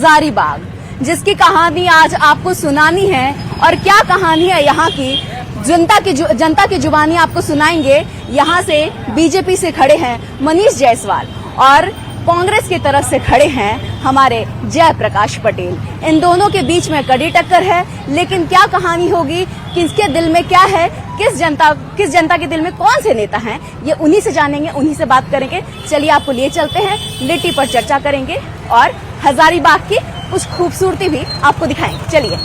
हजारीबाग, जिसकी कहानी आज आपको सुनानी है। और क्या कहानी है यहाँ की, जनता की जुबानी आपको सुनाएंगे। यहाँ से बीजेपी से खड़े हैं मनीष जायसवाल और कांग्रेस की तरफ से खड़े हैं हमारे जयप्रकाश पटेल। इन दोनों के बीच में कड़ी टक्कर है, लेकिन क्या कहानी होगी, किसके दिल में क्या है, किस जनता के दिल में कौन से नेता हैं, ये उन्हीं से जानेंगे, उन्हीं से बात करेंगे। चलिए आपको लिए चलते हैं, लिट्टी पर चर्चा करेंगे और हजारीबाग की कुछ खूबसूरती भी आपको दिखाएंगे। चलिए।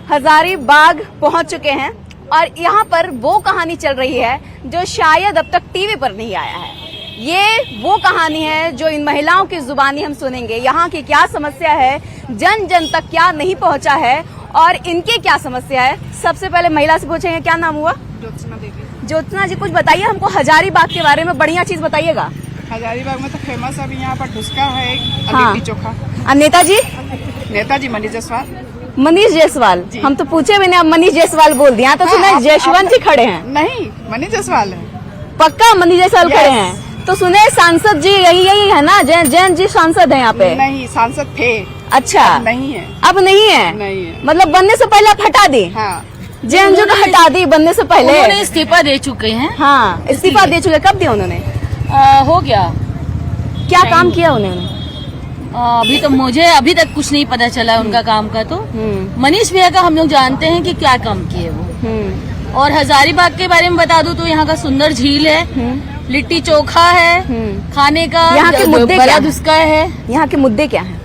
हजारीबाग पहुंच चुके हैं और यहाँ पर वो कहानी चल रही है जो शायद अब तक टीवी पर नहीं आया है। ये वो कहानी है जो इन महिलाओं की जुबानी हम सुनेंगे। यहाँ की क्या समस्या है, जन जन तक क्या नहीं पहुँचा है और इनके क्या समस्या है। सबसे पहले महिला से पूछेंगे, क्या नाम हुआ? ज्योत्सना देवी। ज्योत्सना जी, कुछ बताइए हमको हजारीबाग के बारे में, बढ़िया चीज बताइएगा। हजारीबाग में तो फेमस अभी यहाँ पर ढुसका है, हाँ। लिट्टी चोखा। नेताजी मनीष जायसवाल। मनीष जायसवाल, हम तो पूछे भी नहीं, अब मनीष जायसवाल बोल दिया। तो सुना जयवंत जी खड़े हैं। नहीं, मनीष जायसवाल है। पक्का मनीष जायसवाल खड़े हैं। तो सुने सांसद जी यही है ना, जैन जी सांसद है यहाँ पे? नहीं, सांसद थे। अच्छा, नहीं है। अब नहीं है? नहीं है। मतलब बनने से पहले आप हटा दी? हाँ। जैन जी को हटा दी बनने से पहले? उन्होंने इस्तीफा दे चुके हैं। हाँ, इस्तीफा दे चुके। कब दिया उन्होंने? हो गया। क्या काम किया उन्होंने? अभी तो मुझे अभी तक कुछ नहीं पता चला उनका काम का। तो मनीष भैया का हम लोग जानते हैं कि क्या काम किए वो। और हजारीबाग के बारे में बता दूं तो यहाँ का सुंदर झील है, लिट्टी चोखा है, खाने का यहाँ के मुद्दे क्या है? यहाँ के मुद्दे क्या हैं?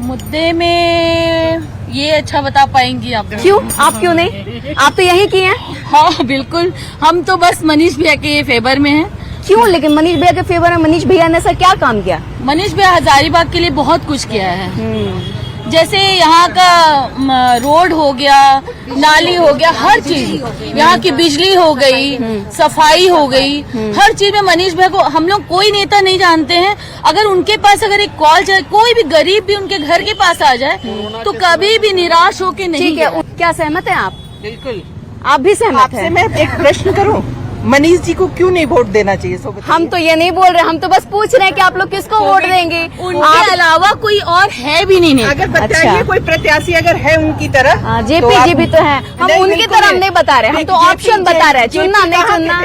मुद्दे में ये अच्छा बता पाएंगी आप? क्यों, आप क्यों नहीं? आप तो यही किए हैं। हाँ बिल्कुल, हम तो बस मनीष भैया के फेवर में हैं। क्यों? लेकिन मनीष भैया के फेवर में मनीष भैया ने ऐसा क्या काम किया? मनीष भैया हजारीबाग के लिए बहुत कुछ किया है। जैसे यहाँ का रोड हो गया, नाली हो गया, हर चीज, यहाँ की बिजली हो गई, सफाई हो गई, हर चीज में मनीष भैया को हम लोग कोई नेता नहीं जानते हैं। अगर उनके पास अगर एक कॉल जाए, कोई भी गरीब भी उनके घर के पास आ जाए तो कभी भी निराश होके नहीं। ठीक है, क्या सहमत है आप? बिल्कुल। आप भी सहमत हैं? मैं एक प्रश्न करूँ, मनीष जी को क्यों नहीं वोट देना चाहिए? हम तो ये नहीं बोल रहे, हम तो बस पूछ रहे हैं कि आप लोग किसको वोट देंगे। उनके अलावा कोई और है भी नहीं। अगर बताइए, अच्छा। कोई प्रत्याशी अगर है उनकी तरह। जेपी जी भी तो है। हम उनकी तरह हम नहीं बता रहे, हम तो ऑप्शन बता रहे हैं, चुनना नहीं चुनना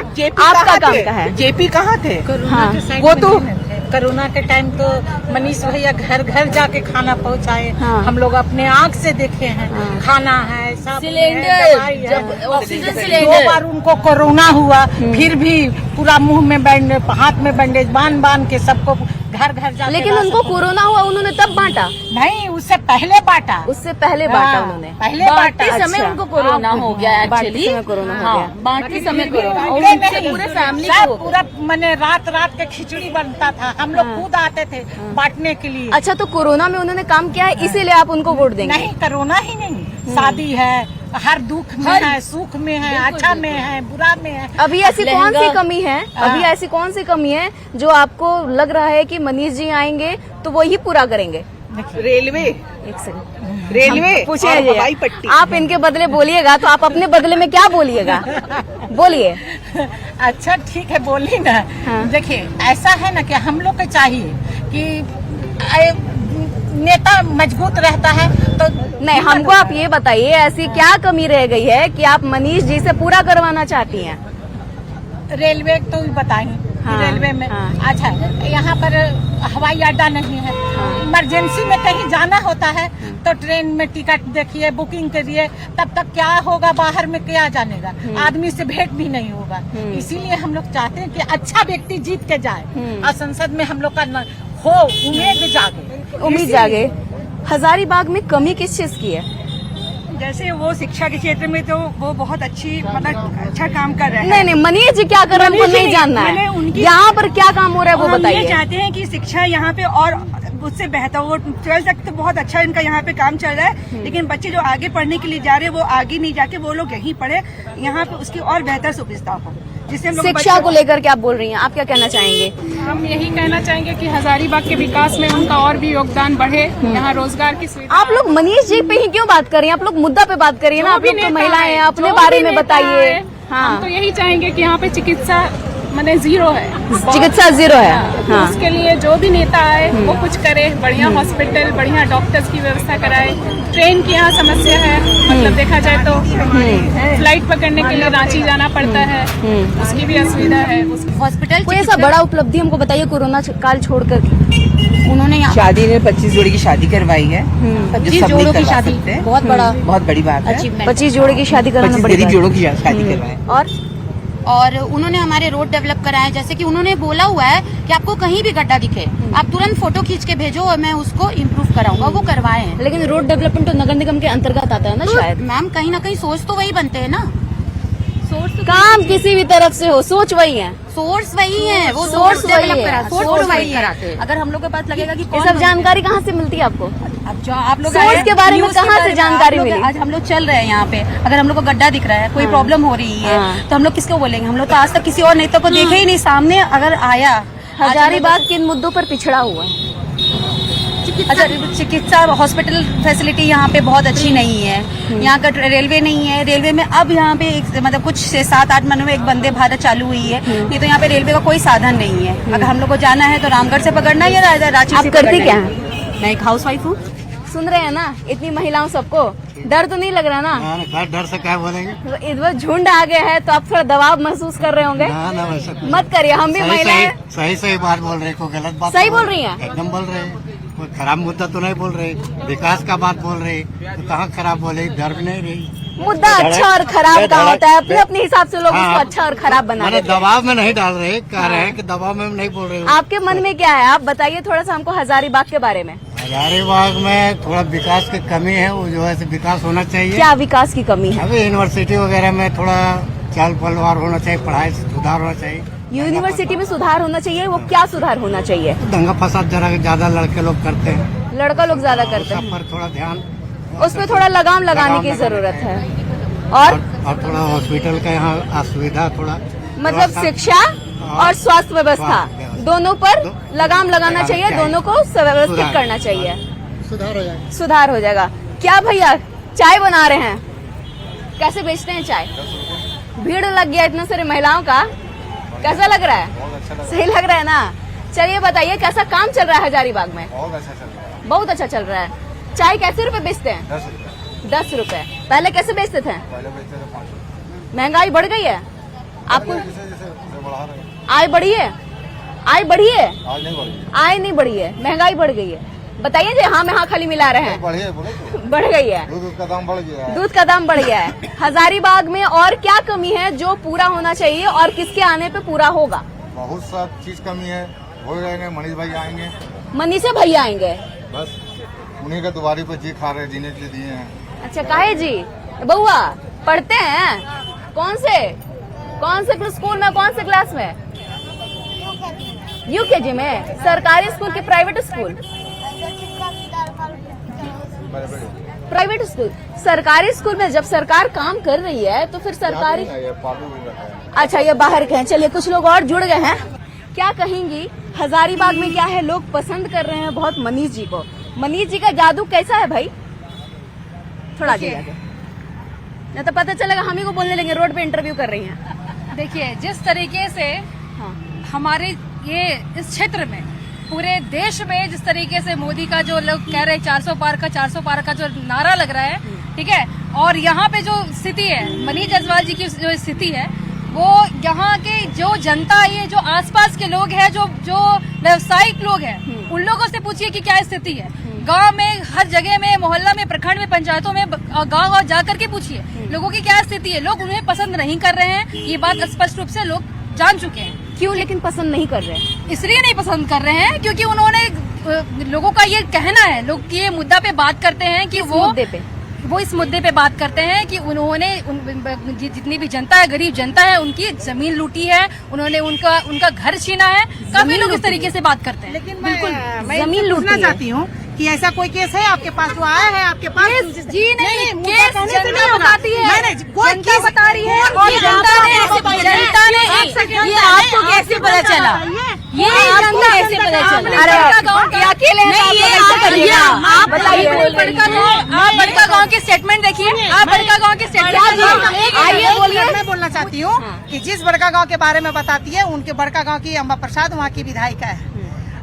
आपका काम का है। जेपी कहाँ थे? हाँ, वो तो कोरोना के टाइम तो मनीष भैया घर घर जाके खाना पहुंचाए। हाँ। हम लोग अपने आँख से देखे हैं। खाना है, सब सिलेंडर, जब ऑक्सीजन 2 सिलेंडर, बार उनको कोरोना हुआ, फिर भी पूरा मुंह में हाथ में बैंडेज बांध के सबको घर घर जाके। लेकिन उनको कोरोना हुआ, उन्होंने तब बांटा? नहीं, उससे पहले बांटा। उससे पहले बांटा उन्होंने? पहले बांटते बांटा। समय उनको कोरोना हो गया एक्चुअली। कोरोना हो हाँ, गया। बांटते समय कोरोना और नहीं, उनसे पूरे फैमिली सब को पूरा मैंने रात के खिचड़ी बनता था, हम लोग खुद आते थे बांटने के लिए। अच्छा, तो कोरोना में उन्होंने काम किया है, इसीलिए आप उनको वोट देंगे? नहीं, कोरोना ही नहीं, शादी है, हर दुख में है, सुख में है, अच्छा में है, बुरा में है। अभी ऐसी कौन सी कमी है, अभी ऐसी कौन सी कमी है जो आपको लग रहा है कि मनीष जी आएंगे तो वो ही पूरा करेंगे? रेलवे। एक सेकंड, रेलवे पूछे और हवाई पट्टी। आप इनके बदले बोलिएगा तो आप अपने बदले में क्या बोलिएगा? बोलिए। अच्छा ठीक है, बोली ना। हाँ। देखिए, ऐसा है ना कि हम लोग को चाहिए कि नेता मजबूत रहता है तो। नहीं, हमको आप ये बताइए, ऐसी क्या कमी रह गई है कि आप मनीष जी से पूरा करवाना चाहती हैं? रेलवे तो बताएंगे। हाँ, रेलवे में हाँ। अच्छा, यहाँ पर हवाई अड्डा नहीं है। इमरजेंसी में कहीं जाना होता है तो ट्रेन में टिकट देखिए, बुकिंग करिए, तब तक क्या होगा, बाहर में क्या जानेगा, आदमी से भेंट भी नहीं होगा। इसीलिए हम लोग चाहते हैं कि अच्छा व्यक्ति जीत के जाए और संसद में हम लोग का हो उम्मीद जागे। उम्मीद जागे। हजारीबाग में कमी किस चीज की है? जैसे वो शिक्षा के क्षेत्र में तो वो बहुत अच्छी, मतलब अच्छा काम कर रहे हैं। नहीं, मनीष जी क्या कर रहे हैं हमको नहीं जानना है। यहाँ पर क्या काम हो रहा है वो हम ये बताइए। चाहते हैं कि शिक्षा यहाँ पे और उससे बेहतर, वो 12th तक तो बहुत अच्छा इनका यहाँ पे काम चल रहा है, लेकिन बच्चे जो आगे पढ़ने के लिए जा रहे हैं वो आगे नहीं जाके वो लोग यहीं पढ़े, यहाँ पे उसकी और बेहतर सुविधा हो, जिससे हम लोग शिक्षा को लेकर के आप बोल रही हैं, आप क्या कहना चाहेंगे? हम यही कहना चाहेंगे कि हजारीबाग के विकास में उनका और भी योगदान बढ़े, यहाँ रोजगार की सुविधा। आप लोग मनीष जी पे ही क्यों बात कर रही हैं? आप लोग मुद्दा पे बात करिए ना। आप लोग तो महिलाएं हैं, अपने बारे में बताइए। हाँ। हम तो यही चाहेंगे कि यहाँ पे चिकित्सा माने जीरो है, चिकित्सा जीरो है। तो हाँ। उसके लिए जो भी नेता आए वो कुछ करे, बढ़िया हॉस्पिटल, बढ़िया डॉक्टर्स की व्यवस्था कराए। ट्रेन की यहाँ समस्या है, मतलब देखा जाए तो फ्लाइट पकड़ने के लिए रांची जाना पड़ता है, उसकी भी असुविधा है। हॉस्पिटल कोई ऐसा बड़ा उपलब्धि हमको बताइए कोरोना काल छोड़कर। उन्होंने यहाँ शादी ने 25 जोड़ी की शादी करवाई है। जो 25 सब नहीं जोड़ों की करवा शादी सकते हैं। बहुत बड़ा बहुत बड़ी बात है। अचीवमेंट। 25 जोड़े की शादी कराना 25 बड़ी गरीब बात जोड़ों की शादी करवाए। और उन्होंने हमारे रोड डेवलप कराए, जैसे कि उन्होंने बोला हुआ है कि आपको कहीं भी गड्ढा दिखे आप तुरंत फोटो खींच के भेजो और मैं उसको इम्प्रूव कराऊंगा। वो करवाए हैं। लेकिन रोड डेवलपमेंट तो नगर निगम के अंतर्गत आता है ना शायद। मैम कहीं ना कहीं सोर्स तो वही बनते हैं ना, काम किसी भी तरफ से हो, सोच वही है। सोर्स वही है, वो सोर्स वही डेवलप है, करा, सोर्स सोर्स प्रोवाइड वही है। कराते हैं। अगर हम लोग के पास लगेगा कि ये कौन सब जानकारी कहाँ से मिलती है आपको? अब जो आप लोग सोर्स आए, के बारे में न्यूज़ के कहाँ से बारे में जानकारी आप लोग- मिली? आज हम लोग चल रहे हैं यहाँ पे, अगर हम लोग को गड्ढा दिख रहा है, कोई प्रॉब्लम हो रही है, हाँ। तो हम लोग किसको बोलेंगे? हम लोग तो आज तक किसी और नेता को देखे ही नहीं। सामने अगर आया हजारीबाग किन मुद्दों पर पिछड़ा हुआ है? अच्छा, चिकित्सा हॉस्पिटल फैसिलिटी यहाँ पे बहुत अच्छी नहीं है। यहाँ का रेलवे नहीं है। रेलवे में अब यहाँ पे मतलब कुछ 7-8 महीनों में एक वंदे भारत चालू हुई है, नहीं तो यहाँ पे रेलवे का कोई साधन नहीं है। अगर हम लोग को जाना है तो रामगढ़ से पकड़ना है या रांची आप से करती पकड़ना क्या है। हैं? मैं एक हाउस वाइफ हूँ। सुन रहे हैं ना इतनी महिलाओं सबको, डर तो नहीं लग रहा ना? डर से क्या बोलेंगे? तो इधर झुंड आ गए हैं तो आप थोड़ा दबाव महसूस कर रहे होंगे। ना वैसा कुछ मत करिए, हम भी महिलाएं। सही बात बोल रहे, कोई गलत बात सही तो बोल रही हैं? एकदम बोल रहे, कोई खराब मुद्दा तो नहीं बोल रहे, विकास का बात बोल रहे, तो कहाँ खराब बोले? डर भी नहीं रही। मुद्दा अच्छा और खराब का होता है, अपने अपने हिसाब से लोग उसको अच्छा और खराब बना मैंने देते हैं। दबाव में नहीं डाल रहे, कह रहे हैं कि दबाव में नहीं बोल रहे। आपके मन में क्या है, आप बताइए थोड़ा सा हमको हजारीबाग के बारे में। हजारीबाग में थोड़ा विकास की कमी है, वो जो है विकास होना चाहिए। क्या विकास की कमी है? अभी यूनिवर्सिटी वगैरह में थोड़ा चाल पलवार होना चाहिए, पढ़ाई से सुधार होना चाहिए। यूनिवर्सिटी में सुधार होना चाहिए, वो क्या सुधार होना चाहिए? दंगा फसाद जरा ज्यादा लड़के लोग करते हैं, लड़का लोग ज्यादा करते सब हैं, पर थोड़ा ध्यान, उसमें थोड़ा लगाम लगाने की जरूरत है। और थोड़ा हॉस्पिटल का यहाँ असुविधा थोड़ा मतलब व्यवस्था- शिक्षा और स्वास्थ्य व्यवस्था व्यवस्था। दोनों पर लगाम लगाना लगाना चाहिए, चाहिए। दोनों को व्यवस्थित सुधार। करना चाहिए, सुधार हो जाएगा। सुधार हो जाएगा। क्या भैया चाय बना रहे हैं, कैसे बेचते हैं चाय? भीड़ लग गया इतना सारे महिलाओं का, कैसा लग रहा है? सही लग रहा है ना? चलिए बताइए कैसा काम चल रहा है हजारीबाग में? बहुत अच्छा चल रहा है। चाय कैसे रुपए बेचते हैं? 10 रुपए। पहले कैसे बेचते थे? महंगाई बढ़ गई है आपको? आय बढ़ी है? आय बढ़ी है? आय नहीं बढ़ी है, महंगाई बढ़ गई है। बताइए जी, हाँ में हाँ खाली मिला रहे हैं। बढ़ गई है, दूध का दाम बढ़ गया है। दूध का दाम बढ़ गया है। हजारीबाग में और क्या कमी है जो पूरा होना चाहिए और किसके आने पे पूरा होगा? बहुत सब चीज कमी है, हो जाएंगे। मनीष भाई आएंगे, मनीषा भैया आएंगे। बस उन्हीं का दुआरी पर जी खा रहे, जीने के लिए दिए हैं। अच्छा, काहे जी? बउआ पढ़ते हैं? कौन से स्कूल में, कौन से क्लास में? यूकेजी में। सरकारी स्कूल की प्राइवेट स्कूल? Private school. सरकारी स्कूल में जब सरकार काम कर रही है तो फिर सरकारी, अच्छा ये बाहर के हैं। चलिए कुछ लोग और जुड़ गए हैं। क्या कहेंगी हजारीबाग में क्या है, लोग पसंद कर रहे हैं बहुत मनीष जी को। मनीष जी का जादू कैसा है भाई? थोड़ा आगे जाके, नहीं तो पता चलेगा हम ही को बोलने लगे रोड पे इंटरव्यू कर रही हैं। देखिए, जिस तरीके से हाँ। हमारे ये इस क्षेत्र में, पूरे देश में जिस तरीके से मोदी का जो लोग कह रहे हैं 400 पार का जो नारा लग रहा है, ठीक है, और यहाँ पे जो स्थिति है, मनीष जायसवाल जी की जो स्थिति है, वो यहाँ के जो जनता है, जो आसपास के लोग हैं, जो व्यवसायिक लोग हैं, उन लोगों से पूछिए कि क्या स्थिति है। गांव में, हर जगह में, मोहल्ला में, प्रखंड में, पंचायतों में, गांव जा करके पूछिए लोगों की क्या स्थिति है। लोग उन्हें पसंद नहीं कर रहे हैं, ये बात स्पष्ट रूप से लोग जान चुके हैं। क्यों लेकिन पसंद नहीं कर रहे? इसलिए नहीं पसंद कर रहे हैं क्योंकि उन्होंने, लोगों का ये कहना है, लोग ये मुद्दा पे बात करते हैं कि वो इस मुद्दे पे बात करते हैं कि उन्होंने जितनी भी जनता है, गरीब जनता है, उनकी जमीन लूटी है, उन्होंने उनका घर छीना है। काफी लोग इस तरीके से बात करते हैं। लेकिन बिल्कुल, मैं जमीन पूछना लूटी है। चाहती हूँ कि ऐसा कोई केस है आपके पास जो आया है आपके पास? जी नहीं, मुद्दा केस कहने से जनता नहीं होगा। बताती है, कोई जनता केस बता रही है, और और जनता ने ये आपको कैसे पता चला? ये आपको कैसे पता चला? अरे ये अकेले हैं, नहीं, ये आप आप बताइए ना। आप बताइए। बड़का गांव की स्टेटमेंट देखिए, आप बड़का गांव की स्टेटमेंट आइए बोलिए। मैं बोलना चाहती हूँ कि जिस बड़का गांव के बारे में बताती है, उनके बड़का गांव की अम्बा प्रसाद वहाँ की विधायिका है।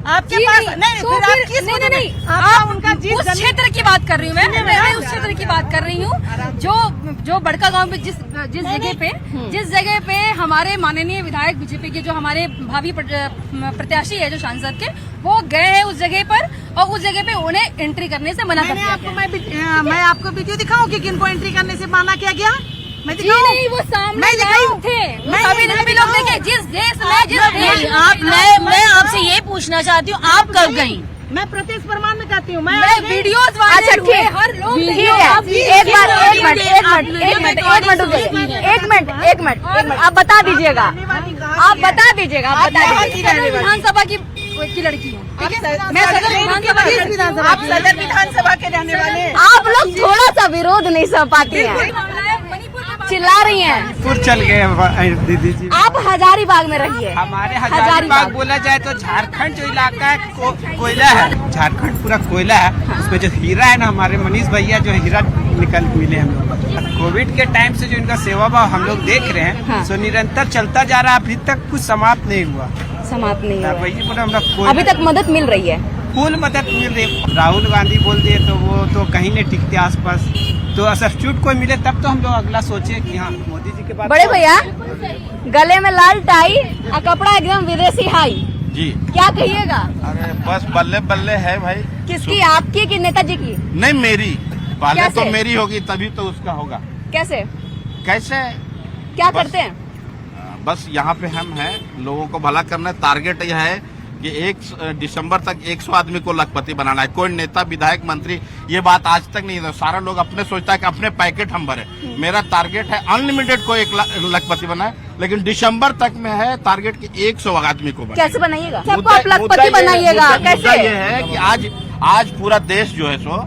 आपके जी पास नहीं, तो फिर आप फिर- किस नहीं, मुद्दे नहीं, में- नहीं, आपका आप उनका जिस उस क्षेत्र की बात कर रही हूँ मैं उस क्षेत्र की बात कर रही हूँ जो बड़का गांव में जिस जगह पे हमारे माननीय विधायक बीजेपी के जो हमारे भावी प्रत्याशी है जो सांसद के, वो गए हैं उस जगह पर और उस जगह पे उन्हें एंट्री करने से मना कर दिया गया। मैं आपको वीडियो दिखाऊं कि किनको एंट्री करने से मना किया गया। मैं जी दिखाऊं? नहीं, वो सामने मैं दिखाऊं? लाइव थे, वो मैं सभी लोग देखे जिस देश में आप मैं आपसे ये पूछना चाहती हूँ, आप कब गई? मैं प्रत्यक्ष प्रमाण में कहती हूँ। मैं वीडियोस अच्छा वायरल हुए, ठीक हर लोग ठीक वीडियो है, आप- एक मिनट आप बता दीजिएगा, आप बता दीजिएगा। सदर विधानसभा की लड़की हूँ, मैं सदर विधानसभा आप सदर विधानसभा के रहने वाले हैं। आप लोग थोड़ा सा विरोध नहीं सह पाती हैं, चिल्ला रही हैं। पूर चल गए दीदी जी। आप हजारीबाग में रहिए। हमारे हजारीबाग बोला जाए तो झारखंड जो इलाका है कोयला है, झारखंड पूरा कोयला है। उसमें जो हीरा है ना, हमारे मनीष भैया जो हीरा निकल मिले हम लोग। कोविड के टाइम से जो इनका सेवा भाव हम लोग देख रहे हैं, सो निरंतर चलता जा रहा है, अभी तक कुछ समाप्त नहीं हुआ। समाप्त नहीं हुआ। वही बोला, हम लोग अभी तक मदद मिल रही है, फुल मदद मिल रही है। राहुल गांधी बोल दिए तो वो तो कहीं नहीं टिकते आसपास, तो सब्स्टिट्यूट कोई मिले तब तो हम लोग अगला सोचे कि हाँ मोदी जी के बाद। बड़े भैया गले में लाल टाई और कपड़ा एकदम विदेशी हाई, जी क्या कहिएगा? अरे बस बल्ले बल्ले है भाई। किसकी, आपकी कि नेताजी की? नहीं मेरी, पहले कैसे? तो मेरी होगी तभी तो उसका होगा। कैसे कैसे? क्या बस- करते हैं? बस यहाँ पे हम हैं, लोगों को भला करना है। टारगेट यह है कि 1 दिसंबर तक 100 आदमी को लखपति बनाना है। कोई नेता विधायक मंत्री ये बात आज तक नहीं है। सारा लोग अपने सोचता है कि अपने पैकेट हम भरे। मेरा टारगेट है अनलिमिटेड को 1 लखपति बनाए, लेकिन दिसंबर तक में है टारगेट कि 100 आदमी को बनाए। कैसे बनाइएगा? सबको आप लखपति बनाइएगा मुद्दा कैसे? ये है कि आज पूरा देश जो है सो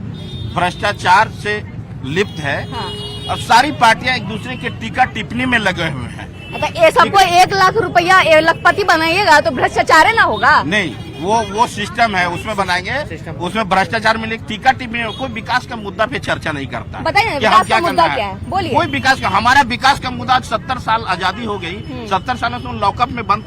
भ्रष्टाचार से लिप्त है। हाँ। और सारी पार्टियां एक दूसरे के टीका टिप्पणी में लगे हुए हैं। अच्छा, ये सबको 1 लाख रुपया लखपति बनाइएगा तो भ्रष्टाचार ना होगा? नहीं, वो सिस्टम है, उसमें बनाएंगे। उसमें भ्रष्टाचार में टीका टिप्पणी, कोई विकास का मुद्दा पे चर्चा नहीं करता। बताइए ना, कि हम विकास क्या का मुद्दा करना क्या है? बोलिए। कोई विकास का, हमारा विकास का मुद्दा 70 साल आजादी हो गई, 70 सालों से लॉकअप में बंद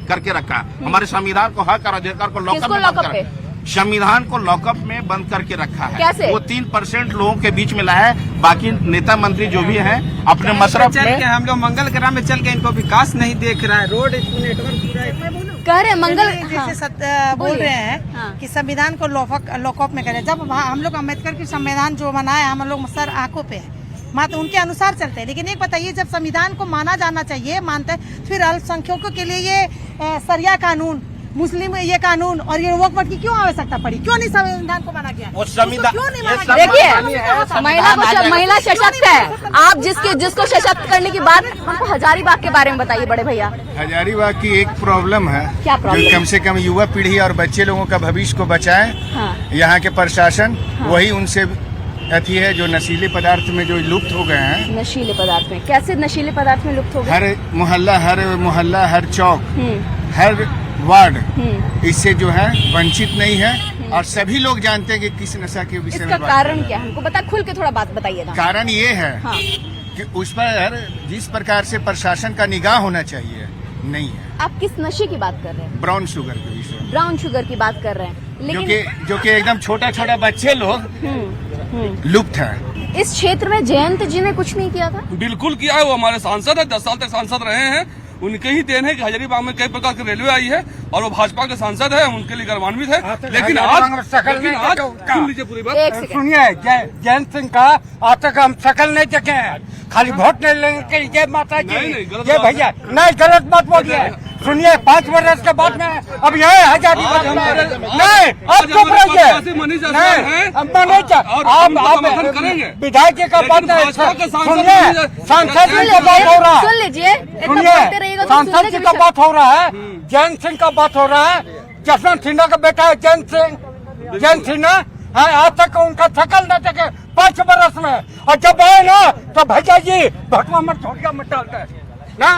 करके रखा। हमारे संविधान को, हक और अधिकार को लॉकअप किसको में बंद लॉकअप कर, संविधान को लॉकअप में बंद करके रखा है। कैसे? वो 3% लोगों के बीच में लाया है। बाकी नेता मंत्री जो भी हैं अपने मसरफ चल में के हम लोग मंगल ग्राम में चल के इनको विकास नहीं देख रहा है। रोड नेटवर्क पूरा कह रहे मंगल जैसे बोल बोलिए। रहे हैं हाँ। कि संविधान को लॉकअप में करें। जब हम लोग अम्बेडकर की संविधान जो बनाया, हम लोग सर आंखों पे है, मात्र उनके अनुसार चलते हैं। लेकिन एक बताइए, जब संविधान को माना जाना चाहिए, मानते हैं, फिर अल्पसंख्यकों के लिए ये सरिया कानून, मुस्लिम ये कानून और ये वक्फ की क्यों आवश्यकता पड़ी? क्यों नहीं संविधान को माना गया? वो संविधान- क्यों नहीं माना गया? देखिए, महिला सशक्त है। आप जिसको सशक्त करने की बात, हमको हजारीबाग के बारे में बताइए बड़े भैया। हजारीबाग की एक प्रॉब्लम है, क्या प्रॉब्लम? जो कम से कम युवा पीढ़ी और बच्चे लोगों का भविष्य को बचाए। हाँ। यहाँ के प्रशासन वही उनसे अथी है, जो नशीले पदार्थ में जो लुप्त हो गए हैं। नशीले पदार्थ में कैसे नशीले पदार्थ में लुप्त हो गए? हर मोहल्ला, हर चौक, हर वार्ड इससे जो है वंचित नहीं है। और सभी लोग जानते हैं कि किस नशा के विषय इसका में बात कारण कर रहे क्या है? हमको बता, खुल के थोड़ा बात बताइए ना। हैं। कारण ये है हाँ। कि उस पर जिस प्रकार से प्रशासन का निगाह होना चाहिए नहीं है। आप किस नशे की बात कर रहे हैं? ब्राउन शुगर के विषय में, ब्राउन शुगर की बात कर रहे हैं, लेकिन जो कि एकदम छोटा छोटा बच्चे लोग लुप्त हैं। इस क्षेत्र में जयंत जी ने कुछ नहीं किया था? बिल्कुल किया है। वो हमारे सांसद है, 10 साल तक सांसद रहे हैं। उनके ही देन है कि हजारीबाग में कई प्रकार की रेलवे आई है और वो भाजपा के सांसद है, उनके लिए गर्वान्वित है। लेकिन आज सुन लीजिए पूरी बात। सुनिए, जयंत सिंह का आज तक हम शकल नहीं देखे हैं। खाली वोट नहीं लेने के लिए माता जी, नहीं, गलत ये बात है। भैया नहीं, गलत बात बोलिए। सुनिए, 5 वर्ष के बाद में अब ये हजारीबाग में नहीं, आप चुप रहिए। मनीष नहीं, जायसवाल हैं अब नहीं चाहिए। और आप उनको समर्थन करेंगे। विधायक जी का बात लेकिन नहीं, भाजपा के सांसद सुनिए, मनीष- सांसद जी का बात हो रहा है। सुन लीजिए, इतना सुनिए, बोलते रहिएगा तो सांसद सुनने जी के का विषय- बात हो रहा है, जयंत सिंह का बात हो रहा है। जसवंत सिन्हा का बेटा है जयंत सिन्हा, आज तक उनका शकल न देखे 5 वर्ष में। और जब आए ना तो भैया जी भटवा मत छोड़िया मत डालते ना।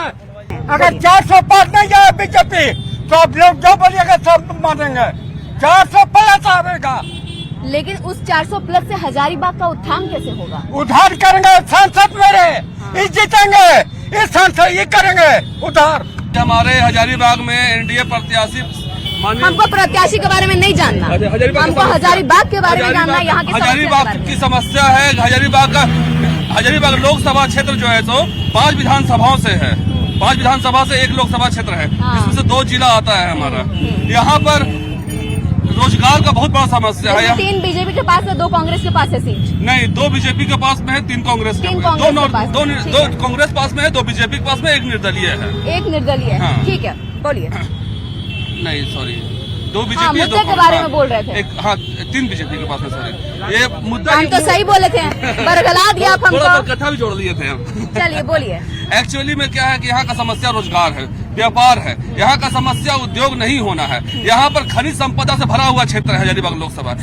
अगर 400 पार नहीं जाए बीजेपी तो आप लोग जो बोलिएगा सब मानेंगे। 400 प्लस आवेगा। लेकिन उस 400 प्लस से हजारीबाग का उत्थान कैसे होगा? उधार करेंगे सांसद मेरे, इस जीतेंगे, इस सांसद ये करेंगे उधार। हमारे हजारीबाग में एनडीए प्रत्याशी हमको प्रत्याशी के बारे में नहीं जानना, हमको हजारीबाग के बारे में जानना। यहाँ की हजारीबाग की समस्या है। हजारीबाग लोकसभा क्षेत्र जो है तो 5 विधानसभाओं से है, 5 विधानसभा से 1 लोकसभा क्षेत्र है, जिसमें से 2 जिला आता है हमारा। यहाँ पर रोजगार का बहुत बड़ा समस्या है। 3 बीजेपी के पास है, 2 कांग्रेस के पास है सीट। नहीं, 2 बीजेपी के पास में है, 3 कांग्रेस के पास, 2 कांग्रेस पास में है, 2 बीजेपी के पास में, 1 निर्दलीय है। 1 निर्दलीय है, हाँ। ठीक है, बोलिए। नहीं सॉरी, 2 बीजेपी हाँ, मुद्दे के बारे में बोल रहे थे। 3 बीजेपी के पास में, सॉरी ये मुद्दा हम तो सही बोले थे, बरगला दिया आप हमको। थोड़ा कट्ठा भी जोड़ लिए थे हम। चलिए बोलिए। एक्चुअली में क्या है कि यहाँ का समस्या रोजगार है, व्यापार है। यहाँ का समस्या उद्योग नहीं होना है। यहाँ पर खनिज संपदा से भरा हुआ क्षेत्र है हजारीबाग लोकसभा।